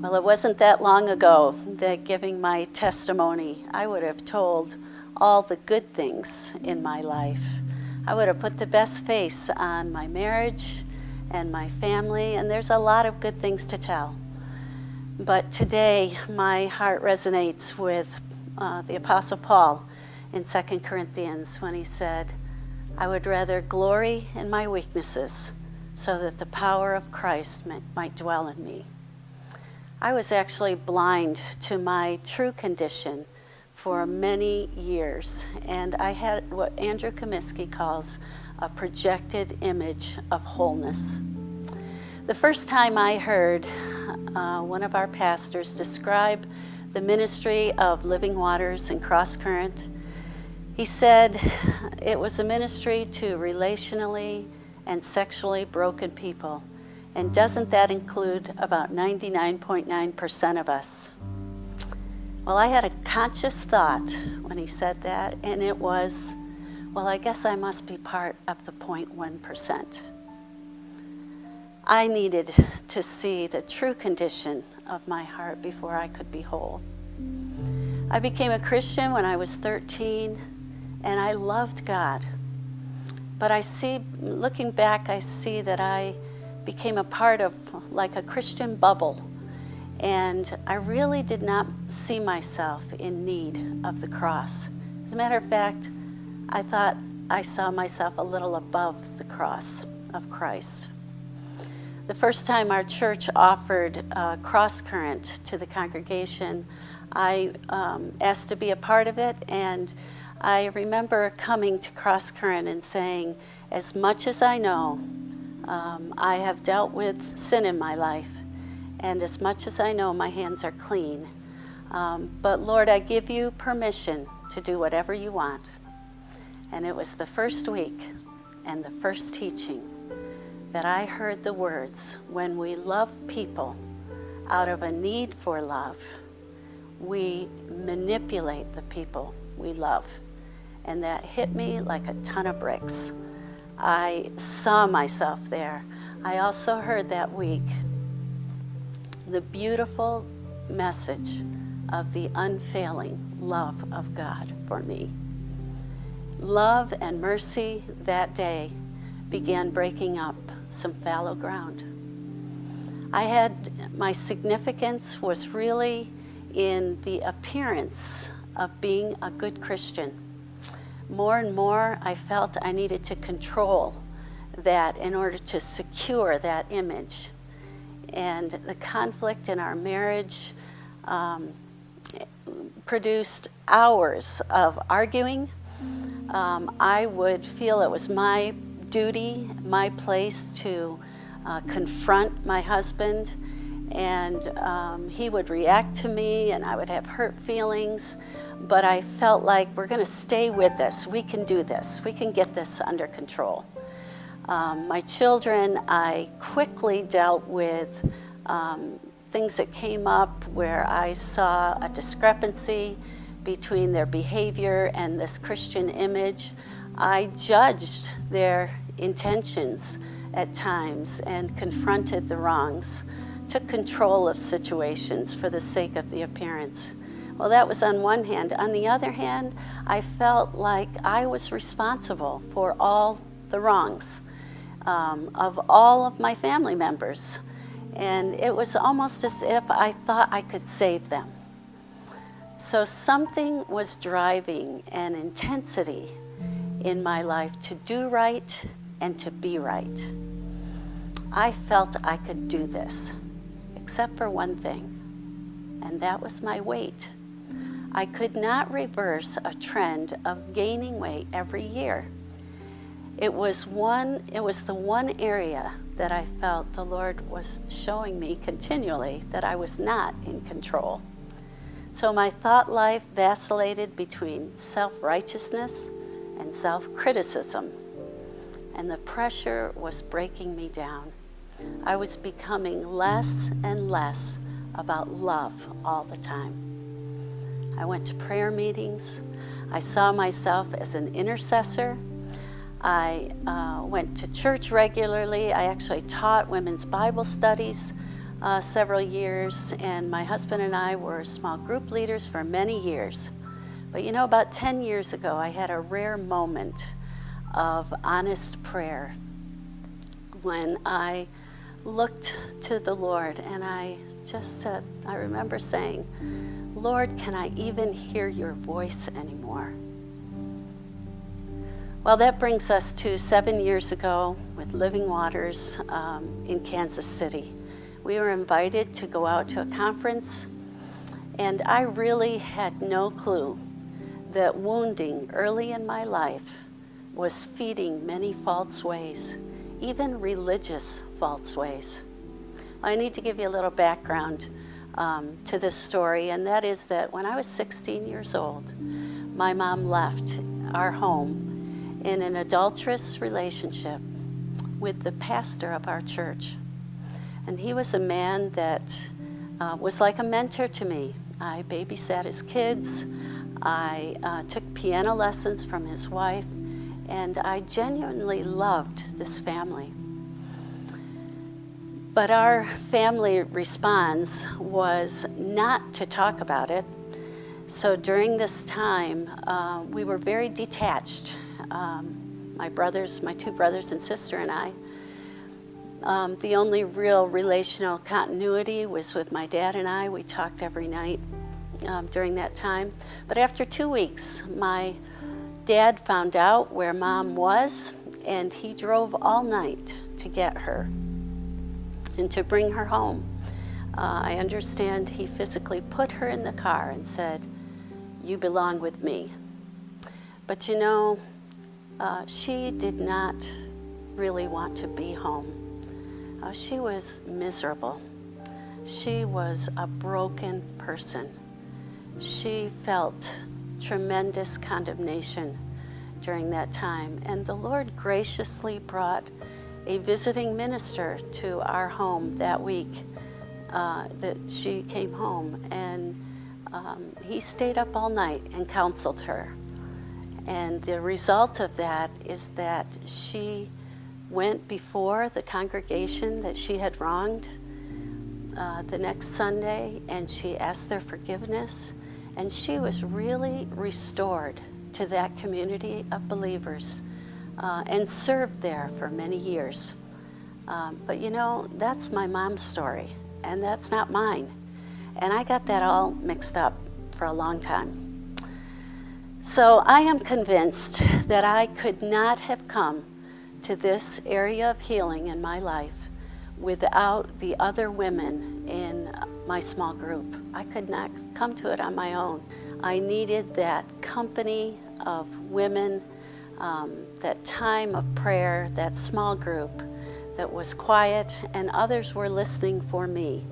Well, it wasn't that long ago that giving my testimony, I would have told all the good things in my life. I would have put the best face on my marriage and my family, and there's a lot of good things to tell. But today, my heart resonates with the Apostle Paul in 2 Corinthians when he said, I would rather glory in my weaknesses so that the power of Christ might dwell in me. I was actually blind to my true condition for many years, and I had what Andrew Comiskey calls a projected image of wholeness. The first time I heard one of our pastors describe the ministry of Living Waters and Cross Current, he said it was a ministry to relationally and sexually broken people. And doesn't that include about 99.9% of us? Well, I had a conscious thought when he said that, and it was, well, I guess I must be part of the 0.1%. I needed to see the true condition of my heart before I could be whole. I became a Christian when I was 13, and I loved God. But looking back, I see that I became a part of like a Christian bubble, and I really did not see myself in need of the cross. As a matter of fact, I thought I saw myself a little above the cross of Christ. The first time our church offered Cross Current to the congregation, I asked to be a part of it, and I remember coming to Cross Current and saying, as much as I know, I have dealt with sin in my life, and as much as I know, my hands are clean. But Lord, I give you permission to do whatever you want. And it was the first week and the first teaching that I heard the words, when we love people out of a need for love, we manipulate the people we love. And that hit me like a ton of bricks. I saw myself there. I also heard that week the beautiful message of the unfailing love of God for me. Love and mercy that day began breaking up some fallow ground. My significance was really in the appearance of being a good Christian. More and more, I felt I needed to control that in order to secure that image. And the conflict in our marriage produced hours of arguing. I would feel it was my duty, my place to confront my husband, and he would react to me, and I would have hurt feelings. But I felt like we're going to stay with this. We can do this. We can get this under control. My children, I quickly dealt with things that came up where I saw a discrepancy between their behavior and this Christian image. I judged their intentions at times and confronted the wrongs, took control of situations for the sake of the appearance. Well, that was on one hand. On the other hand, I felt like I was responsible for all the wrongs of all of my family members. And it was almost as if I thought I could save them. So something was driving an intensity in my life to do right and to be right. I felt I could do this, except for one thing, and that was my weight. I could not reverse a trend of gaining weight every year. It was the one area that I felt the Lord was showing me continually that I was not in control. So my thought life vacillated between self-righteousness and self-criticism, and the pressure was breaking me down. I was becoming less and less about love all the time. I went to prayer meetings. I saw myself as an intercessor. I went to church regularly. I actually taught women's Bible studies several years, and my husband and I were small group leaders for many years. But you know, about 10 years ago, I had a rare moment of honest prayer when I looked to the Lord and I just said, I remember saying, Lord, can I even hear your voice anymore? Well, that brings us to 7 years ago with Living Waters in Kansas City. We were invited to go out to a conference, and I really had no clue that wounding early in my life was feeding many false ways, even religious false ways. I need to give you a little background to this story, and that is that when I was 16 years old, my mom left our home in an adulterous relationship with the pastor of our church. And he was a man that was like a mentor to me. I babysat his kids, I took piano lessons from his wife, and I genuinely loved this family. But our family response was not to talk about it. So during this time, we were very detached. My two brothers and sister and I. The only real relational continuity was with my dad and I. We talked every night during that time. But after 2 weeks, my dad found out where Mom was, and he drove all night to get her and to bring her home. I understand he physically put her in the car and said, "You belong with me." But you know, she did not really want to be home. She was miserable. She was a broken person. She felt tremendous condemnation during that time. And the Lord graciously brought a visiting minister to our home that week that she came home. And he stayed up all night and counseled her. And the result of that is that she went before the congregation that she had wronged the next Sunday, and she asked their forgiveness, and she was really restored to that community of believers and served there for many years. But you know, that's my mom's story, and that's not mine. And I got that all mixed up for a long time. So I am convinced that I could not have come to this area of healing in my life without the other women in my small group. I could not come to it on my own. I needed that company of women, that time of prayer, that small group that was quiet, and others were listening for me.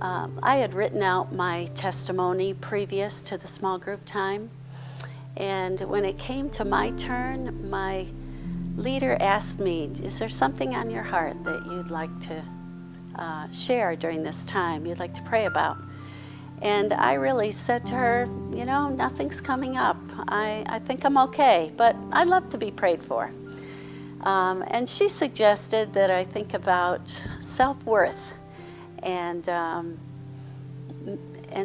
I had written out my testimony previous to the small group time, and when it came to my turn, my leader asked me, "Is there something on your heart that you'd like to share during this time, you'd like to pray about?" And I really said to her, you know, nothing's coming up. I think I'm okay, but I'd love to be prayed for. And she suggested that I think about self-worth. And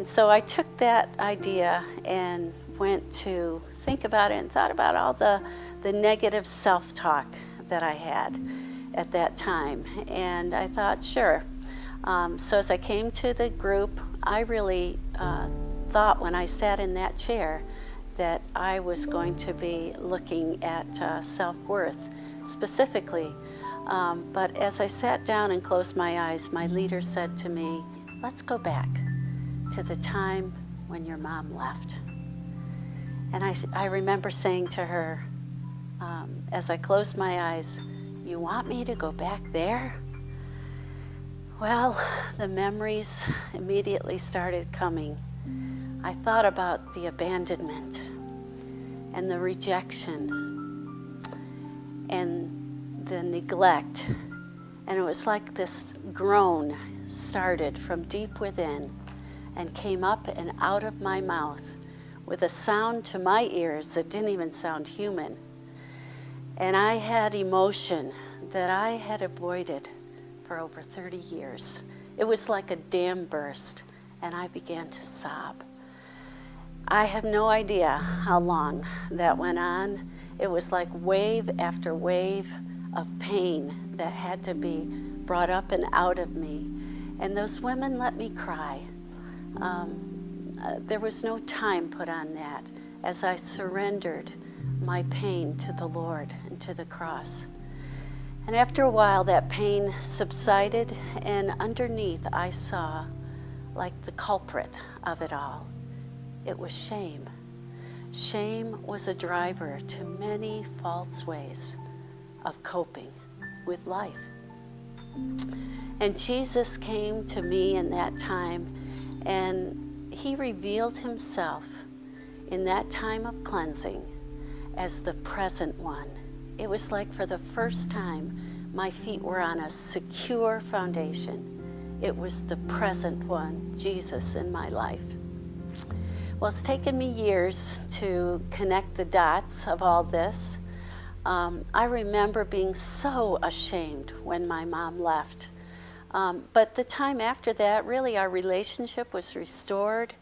so I took that idea and went to think about it and thought about all the negative self-talk that I had at that time. And I thought, sure. So as I came to the group, I really thought when I sat in that chair that I was going to be looking at self-worth specifically. But as I sat down and closed my eyes, my leader said to me, "Let's go back to the time when your mom left." And I remember saying to her, as I closed my eyes, "You want me to go back there?" Well, the memories immediately started coming. I thought about the abandonment and the rejection and the neglect. And it was like this groan started from deep within and came up and out of my mouth with a sound to my ears that didn't even sound human. And I had emotion that I had avoided for over 30 years. It was like a dam burst, and I began to sob. I have no idea how long that went on. It was like wave after wave of pain that had to be brought up and out of me. And those women let me cry. There was no time put on that as I surrendered my pain to the Lord and to the cross. And after a while, that pain subsided, and underneath I saw like the culprit of it all. It was shame. Shame was a driver to many false ways of coping with life. And Jesus came to me in that time, and he revealed himself in that time of cleansing as the present one. It was like for the first time, my feet were on a secure foundation. It was the present one, Jesus, in my life. Well, it's taken me years to connect the dots of all this. I remember being so ashamed when my mom left. But the time after that, really our relationship was restored,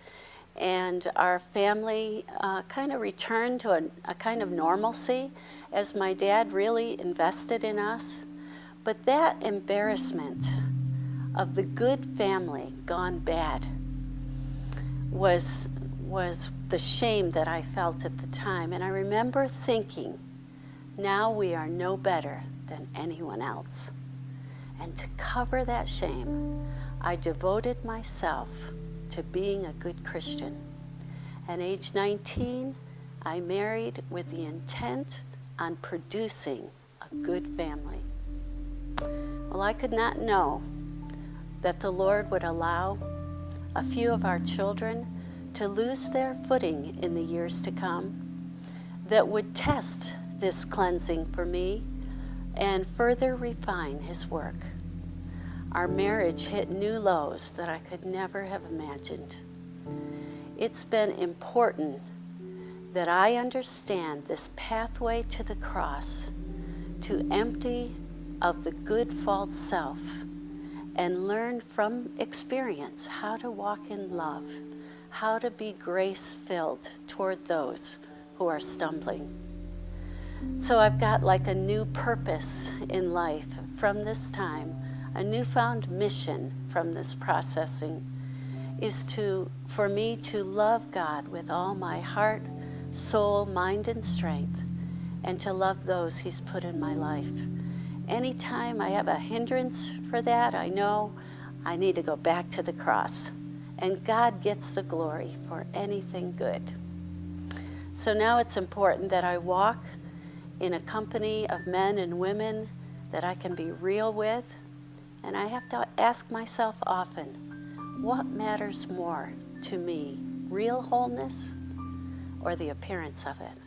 and our family kind of returned to a kind of normalcy as my dad really invested in us. But that embarrassment of the good family gone bad was the shame that I felt at the time. And I remember thinking, now we are no better than anyone else. And to cover that shame, I devoted myself to being a good Christian. At age 19, I married with the intent on producing a good family. Well, I could not know that the Lord would allow a few of our children to lose their footing in the years to come, that would test this cleansing for me and further refine his work. Our marriage hit new lows that I could never have imagined. It's been important that I understand this pathway to the cross, to empty of the good false self and learn from experience how to walk in love, how to be grace-filled toward those who are stumbling. So I've got like a new purpose in life from this time, a newfound mission from this processing is for me to love God with all my heart, soul, mind, and strength, and to love those he's put in my life. Anytime I have a hindrance for that, I know I need to go back to the cross. And God gets the glory for anything good. So now it's important that I walk in a company of men and women that I can be real with. And I have to ask myself often, what matters more to me, real wholeness or the appearance of it?